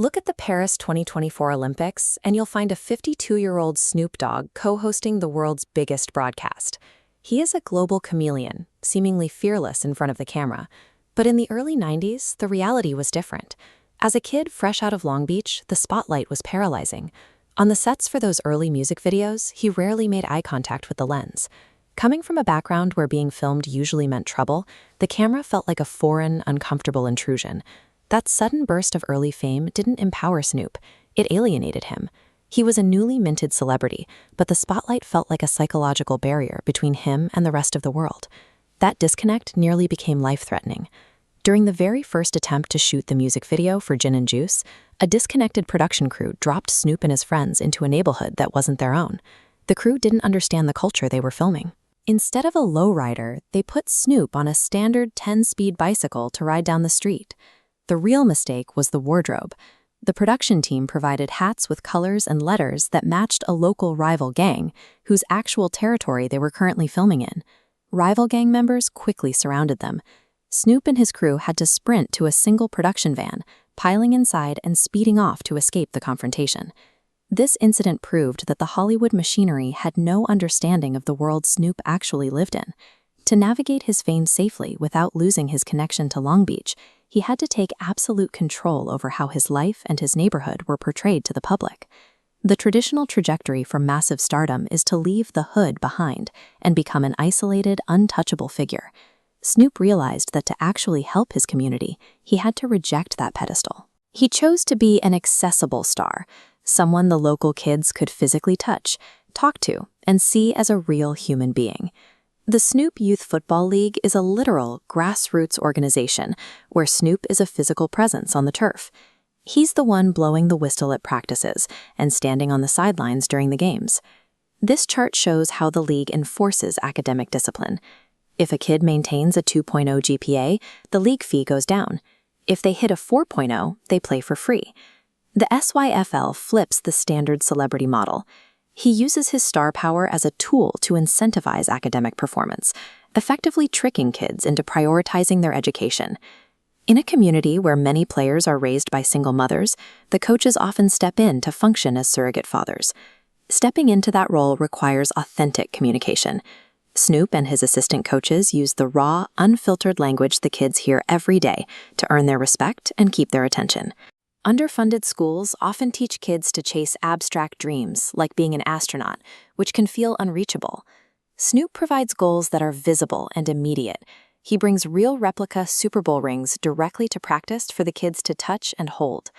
Look at the Paris 2024 Olympics, and you'll find a 52-year-old Snoop Dogg co-hosting the world's biggest broadcast. He is a global chameleon, seemingly fearless in front of the camera. But in the early 90s, the reality was different. As a kid fresh out of Long Beach, the spotlight was paralyzing. On the sets for those early music videos, he rarely made eye contact with the lens. Coming from a background where being filmed usually meant trouble, the camera felt like a foreign, uncomfortable intrusion. That sudden burst of early fame didn't empower Snoop. It alienated him. He was a newly minted celebrity, but the spotlight felt like a psychological barrier between him and the rest of the world. That disconnect nearly became life-threatening. During the very first attempt to shoot the music video for Gin and Juice, a disconnected production crew dropped Snoop and his friends into a neighborhood that wasn't their own. The crew didn't understand the culture they were filming. Instead of a lowrider, they put Snoop on a standard 10-speed bicycle to ride down the street. The real mistake was the wardrobe. The production team provided hats with colors and letters that matched a local rival gang, whose actual territory they were currently filming in. Rival gang members quickly surrounded them. Snoop and his crew had to sprint to a single production van, piling inside and speeding off to escape the confrontation. This incident proved that the Hollywood machinery had no understanding of the world Snoop actually lived in. To navigate his fame safely without losing his connection to Long Beach, he had to take absolute control over how his life and his neighborhood were portrayed to the public. The traditional trajectory for massive stardom is to leave the hood behind and become an isolated, untouchable figure. Snoop realized that to actually help his community, he had to reject that pedestal. He chose to be an accessible star, someone the local kids could physically touch, talk to, and see as a real human being. The Snoop Youth Football League is a literal, grassroots organization where Snoop is a physical presence on the turf. He's the one blowing the whistle at practices and standing on the sidelines during the games. This chart shows how the league enforces academic discipline. If a kid maintains a 2.0 GPA, the league fee goes down. If they hit a 4.0, they play for free. The SYFL flips the standard celebrity model. He uses his star power as a tool to incentivize academic performance, effectively tricking kids into prioritizing their education. In a community where many players are raised by single mothers, the coaches often step in to function as surrogate fathers. Stepping into that role requires authentic communication. Snoop and his assistant coaches use the raw, unfiltered language the kids hear every day to earn their respect and keep their attention. Underfunded schools often teach kids to chase abstract dreams, like being an astronaut, which can feel unreachable. Snoop provides goals that are visible and immediate. He brings real replica Super Bowl rings directly to practice for the kids to touch and hold.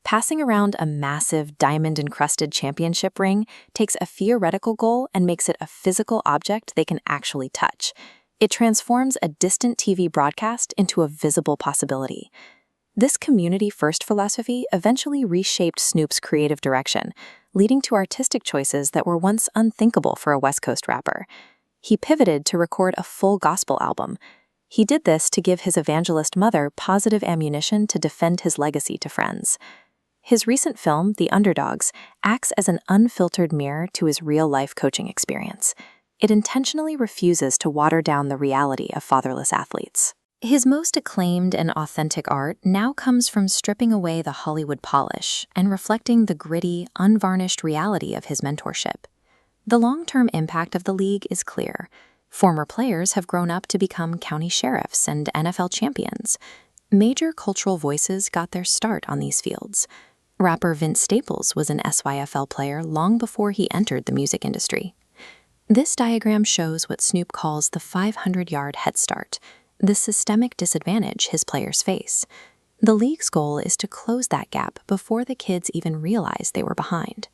Passing around a massive diamond-encrusted championship ring takes a theoretical goal and makes it a physical object they can actually touch. It transforms a distant TV broadcast into a visible possibility. This community-first philosophy eventually reshaped Snoop's creative direction, leading to artistic choices that were once unthinkable for a West Coast rapper. He pivoted to record a full gospel album. He did this to give his evangelist mother positive ammunition to defend his legacy to friends. His recent film, The Underdogs, acts as an unfiltered mirror to his real-life coaching experience. It intentionally refuses to water down the reality of fatherless athletes. His most acclaimed and authentic art now comes from stripping away the Hollywood polish and reflecting the gritty, unvarnished reality of his mentorship. The long-term impact of the league is clear. Former players have grown up to become county sheriffs and NFL champions. Major cultural voices got their start on these fields. Rapper Vince Staples was an SYFL player long before he entered the music industry. This diagram shows what Snoop calls the 500-yard head start, the systemic disadvantage his players face. The league's goal is to close that gap before the kids even realize they were behind.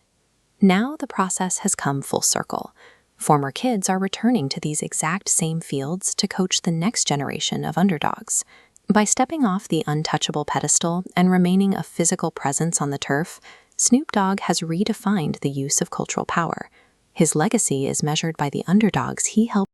Now the process has come full circle. Former kids are returning to these exact same fields to coach the next generation of underdogs. By stepping off the untouchable pedestal and remaining a physical presence on the turf, Snoop Dogg has redefined the use of cultural power. His legacy is measured by the underdogs he helped